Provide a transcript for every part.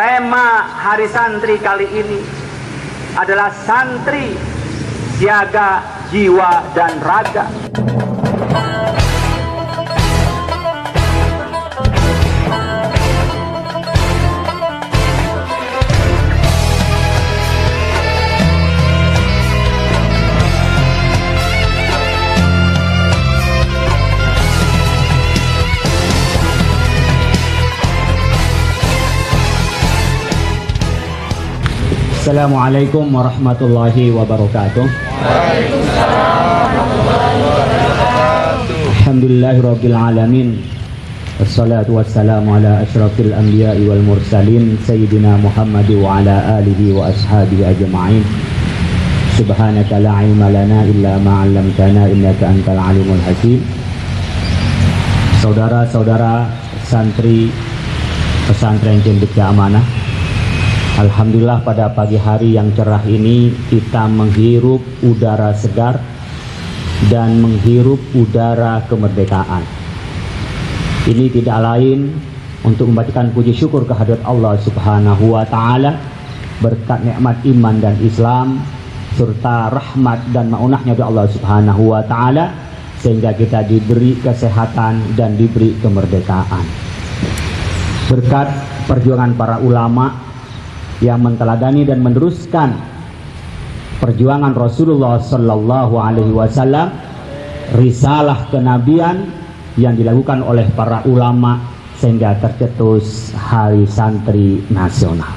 Tema Hari Santri kali ini adalah santri siaga jiwa dan raga. Assalamualaikum warahmatullahi wabarakatuh. Alhamdulillahirabbil alamin. Wassalatu wassalamu ala asyrafil anbiya'i wal mursalin sayyidina Muhammad wa ala alihi wa ashabihi ajma'in. Subhanaka la ilma lana illa ma 'allamtana innaka antal alimul hakim. Saudara-saudara santri pesantren Cendekia Amanah, alhamdulillah pada pagi hari yang cerah ini kita menghirup udara segar dan menghirup udara kemerdekaan. Ini tidak lain untuk membacakan puji syukur kehadirat Allah Subhanahu wa taala berkat nikmat iman dan Islam serta rahmat dan maunahnya dari Allah Subhanahu wa taala sehingga kita diberi kesehatan dan diberi kemerdekaan. Berkat perjuangan para ulama yang menteladani dan meneruskan perjuangan Rasulullah Sallallahu Alaihi Wasallam, risalah kenabian yang dilakukan oleh para ulama sehingga tercetus Hari Santri Nasional.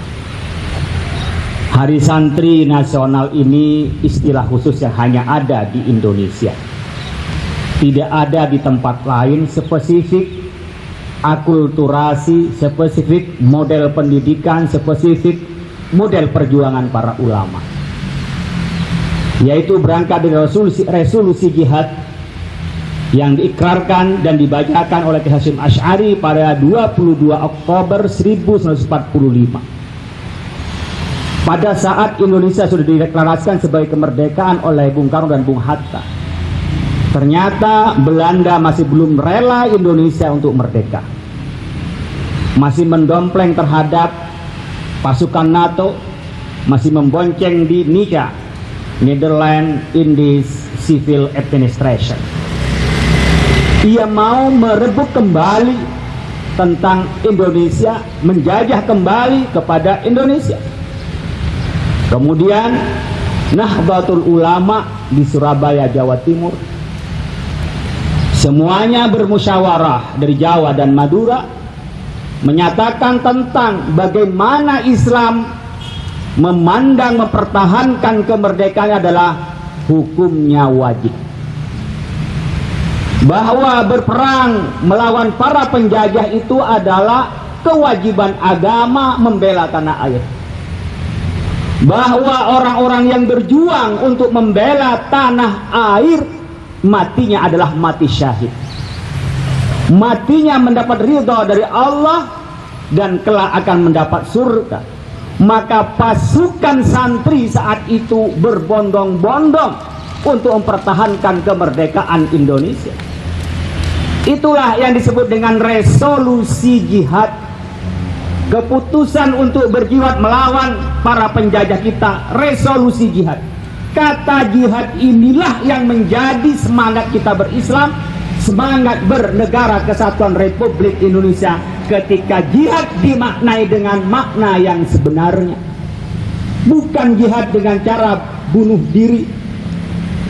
Hari Santri Nasional ini istilah khusus yang hanya ada di Indonesia, tidak ada di tempat lain. Spesifik akulturasi, spesifik model pendidikan, spesifik model perjuangan para ulama, yaitu berangkat dari resolusi jihad yang diikrarkan dan dibacakan oleh Kiai Hasyim Asy'ari pada 22 Oktober 1945. Pada saat Indonesia sudah dideklarasikan sebagai kemerdekaan oleh Bung Karno dan Bung Hatta, ternyata Belanda masih belum rela Indonesia untuk merdeka, masih mendompleng terhadap pasukan NATO, masih membonceng di NICA, Netherlands Indies Civil Administration. Ia mau merebut kembali tentang Indonesia, menjajah kembali kepada Indonesia. Kemudian Nahdlatul Ulama di Surabaya, Jawa Timur, semuanya bermusyawarah dari Jawa dan Madura, menyatakan tentang bagaimana Islam memandang mempertahankan kemerdekaan adalah hukumnya wajib, bahwa berperang melawan para penjajah itu adalah kewajiban agama membela tanah air, bahwa orang-orang yang berjuang untuk membela tanah air matinya adalah mati syahid, matinya mendapat ridha dari Allah dan kelak akan mendapat surga. Maka pasukan santri saat itu berbondong-bondong untuk mempertahankan kemerdekaan Indonesia. Itulah yang disebut dengan resolusi jihad, keputusan untuk berjihad melawan para penjajah kita. Resolusi jihad, kata jihad inilah yang menjadi semangat kita berislam, semangat bernegara kesatuan Republik Indonesia ketika jihad dimaknai dengan makna yang sebenarnya, bukan jihad dengan cara bunuh diri,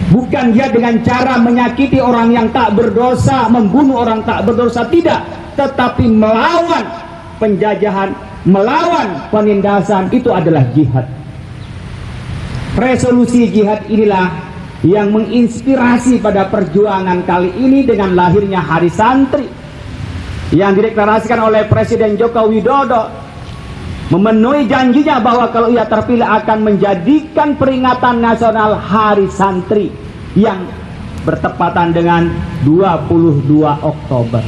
bukan jihad dengan cara menyakiti orang yang tak berdosa, membunuh orang tak berdosa, tidak, tetapi melawan penjajahan, melawan penindasan, itu adalah jihad. Resolusi jihad inilah yang menginspirasi pada perjuangan kali ini dengan lahirnya Hari Santri yang dideklarasikan oleh Presiden Joko Widodo, memenuhi janjinya bahwa kalau ia terpilih akan menjadikan peringatan nasional Hari Santri yang bertepatan dengan 22 Oktober.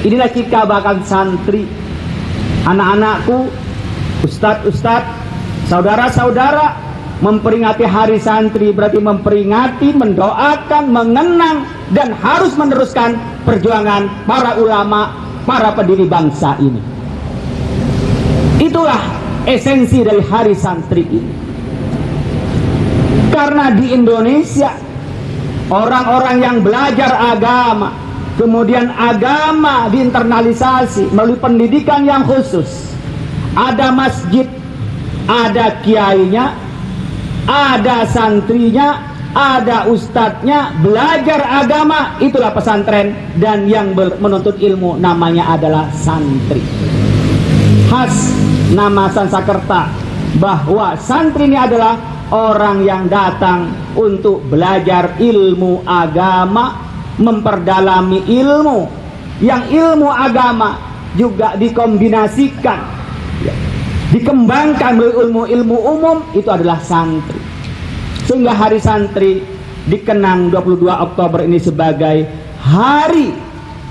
Inilah cikal bakal santri, anak-anakku, ustadz-ustadz, saudara-saudara. Memperingati Hari Santri berarti memperingati, mendoakan, mengenang, dan harus meneruskan perjuangan para ulama, para pendiri bangsa ini. Itulah esensi dari Hari Santri ini. Karena di Indonesia orang-orang yang belajar agama, kemudian agama diinternalisasi melalui pendidikan yang khusus. Ada masjid, ada kiainya, ada santrinya, ada ustadznya, belajar agama, itulah pesantren. Dan yang menuntut ilmu namanya adalah santri. Khas nama Sansakerta bahwa santri ini adalah orang yang datang untuk belajar ilmu agama, memperdalami ilmu, yang ilmu agama juga dikombinasikan, dikembangkan melalui ilmu umum, itu adalah santri. Sehingga Hari Santri dikenang 22 Oktober ini sebagai hari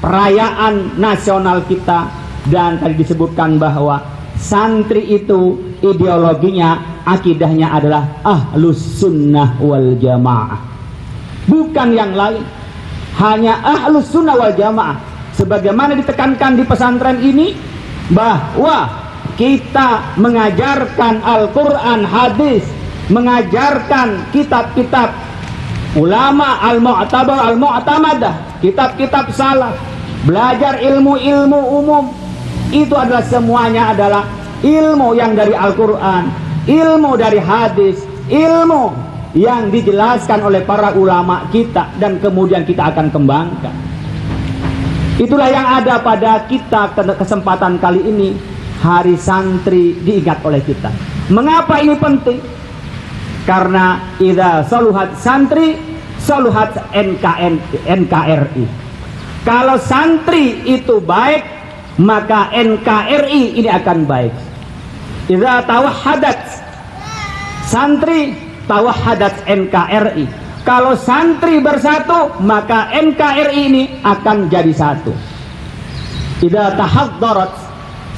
perayaan nasional kita. Dan tadi disebutkan bahwa santri itu ideologinya, akidahnya adalah ahlus sunnah wal jamaah, bukan yang lain, hanya ahlus sunnah wal jamaah. Sebagaimana ditekankan di pesantren ini bahwa kita mengajarkan Al-Quran, hadis, mengajarkan kitab-kitab ulama al-mu'tabar al-mu'tamadah, kitab-kitab salaf, belajar ilmu-ilmu umum. Itu adalah semuanya adalah ilmu yang dari Al-Quran, ilmu dari hadis, ilmu yang dijelaskan oleh para ulama kita dan kemudian kita akan kembangkan. Itulah yang ada pada kita kesempatan kali ini. Hari Santri diingat oleh kita. Mengapa ini penting? Karena idza saluhat santri saluhat NKRI. Kalau santri itu baik, maka NKRI ini akan baik. Idza tawahhadat santri tawahhadat NKRI. Kalau santri bersatu, maka NKRI ini akan jadi satu. Idza tahaddarat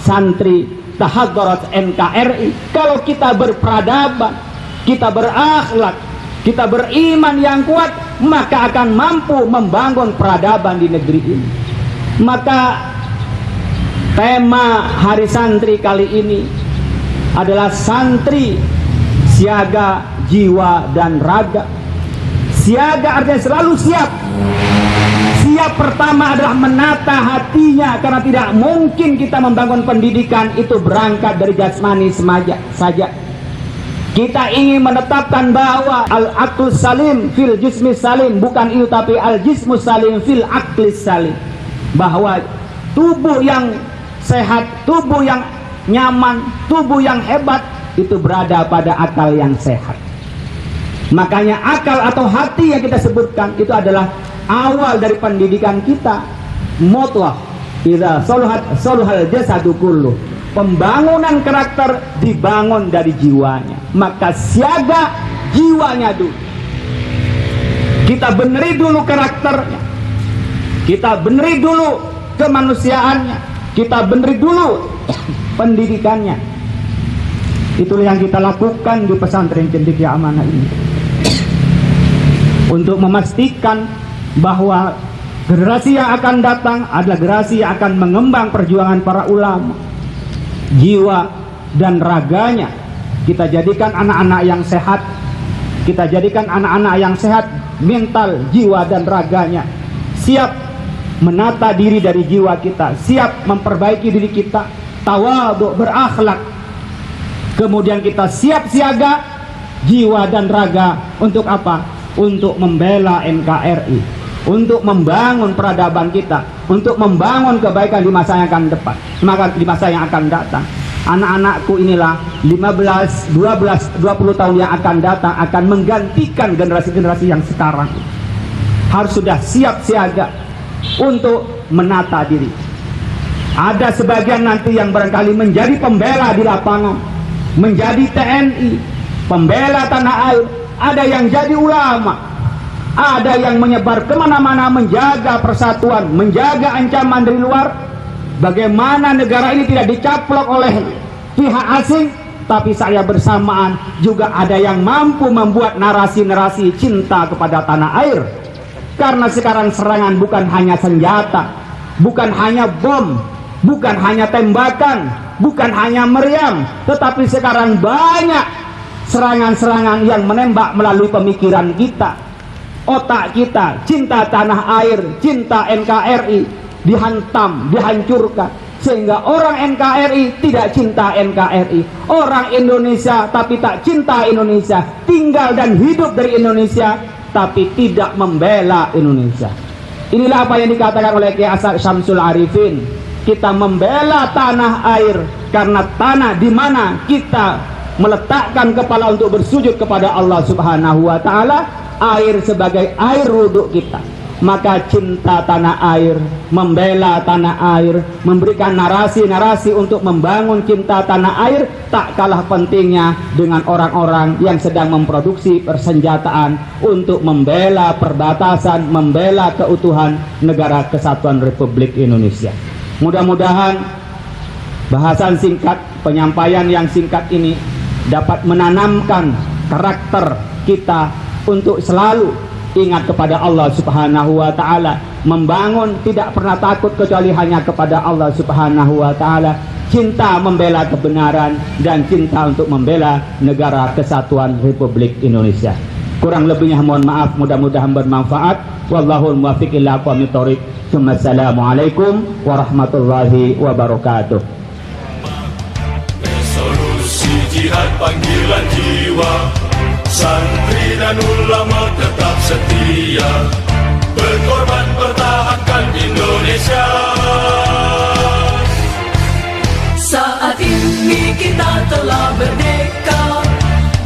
santri tahaddarat NKRI. Kalau kita berperadaban, kita berakhlak, kita beriman yang kuat, maka akan mampu membangun peradaban di negeri ini. Maka tema Hari Santri kali ini adalah santri siaga jiwa dan raga. Siaga artinya selalu siap. Siap pertama adalah menata hatinya, karena tidak mungkin kita membangun pendidikan itu berangkat dari jasmani saja. Kita ingin menetapkan bahwa al-aqlus salim fil jismis salim, bukan itu tapi al-jismus salim fil aqlis salim, bahwa tubuh yang sehat, tubuh yang nyaman, tubuh yang hebat itu berada pada akal yang sehat. Makanya akal atau hati yang kita sebutkan itu adalah awal dari pendidikan kita. Mutlah idza saluhal jasadu kullu. Pembangunan karakter dibangun dari jiwanya. Maka siaga jiwanya dulu. Kita beneri dulu karakternya, kita beneri dulu kemanusiaannya, kita beneri dulu pendidikannya. Itulah yang kita lakukan di pesantren Cendekia Amanah ini, untuk memastikan bahwa generasi yang akan datang adalah generasi yang akan mengembang perjuangan para ulama. Jiwa dan raganya kita jadikan anak-anak yang sehat, kita jadikan anak-anak yang sehat mental, jiwa dan raganya, siap menata diri dari jiwa kita, siap memperbaiki diri kita, tawadhu, berakhlak. Kemudian kita siap siaga jiwa dan raga untuk apa? Untuk membela NKRI, untuk membangun peradaban kita, untuk membangun kebaikan di masa yang akan depan, maka di masa yang akan datang. Anak-anakku inilah 15, 12, 20 tahun yang akan datang akan menggantikan generasi-generasi yang sekarang. Harus sudah siap siaga untuk menata diri. Ada sebagian nanti yang barangkali menjadi pembela di lapangan, menjadi TNI, pembela tanah air. Ada yang jadi ulama, ada yang menyebar kemana-mana menjaga persatuan, menjaga ancaman dari luar. Bagaimana negara ini tidak dicaplok oleh pihak asing, tapi saya bersamaan juga ada yang mampu membuat narasi-narasi cinta kepada tanah air. Karena sekarang serangan bukan hanya senjata, bukan hanya bom, bukan hanya tembakan, bukan hanya meriam, tetapi sekarang banyak serangan-serangan yang menembak melalui pemikiran kita, otak kita. Cinta tanah air, cinta NKRI dihantam, dihancurkan, sehingga orang NKRI tidak cinta NKRI, orang Indonesia tapi tak cinta Indonesia, tinggal dan hidup dari Indonesia tapi tidak membela Indonesia. Inilah apa yang dikatakan oleh Kiai Hasan Syamsul Arifin. Kita membela tanah air karena tanah di mana kita meletakkan kepala untuk bersujud kepada Allah Subhanahu wa taala, air sebagai air wudhu kita. Maka cinta tanah air, membela tanah air, memberikan narasi-narasi untuk membangun cinta tanah air tak kalah pentingnya dengan orang-orang yang sedang memproduksi persenjataan untuk membela perbatasan, membela keutuhan negara kesatuan Republik Indonesia. Mudah-mudahan bahasan singkat, penyampaian yang singkat ini dapat menanamkan karakter kita untuk selalu ingat kepada Allah Subhanahu wa taala, membangun tidak pernah takut kecuali hanya kepada Allah Subhanahu wa taala, cinta membela kebenaran dan cinta untuk membela negara kesatuan Republik Indonesia. Kurang lebihnya mohon maaf, mudah-mudahan bermanfaat. Wallahul muwaffiq ila aqwamit thoriq. Assalamualaikum warahmatullahi wabarakatuh. Resolusi jihad panggilan jiwa, santri dan ulama tetap setia, berkorban pertahankan Indonesia. Saat ini kita telah merdeka,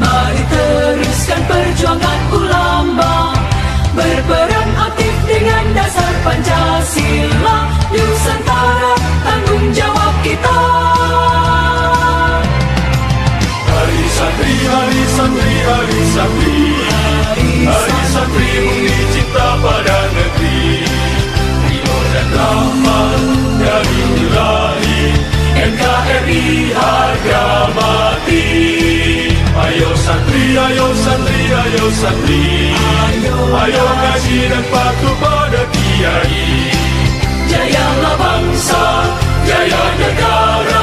mari teruskan perjuangan ulama, berperan aktif dengan dasar Pancasila, Nusantara tanggung jawab kita. Hari santri, hari santri, hari santri, hari santri murni cinta pada negeri, ridho dan rahmat dari Ilahi, NKRI harga mati. Ayo santri, ayo santri, ayo santri, ayo ngaji dan patuh pada kiai. Jayalah bangsa, jaya negara.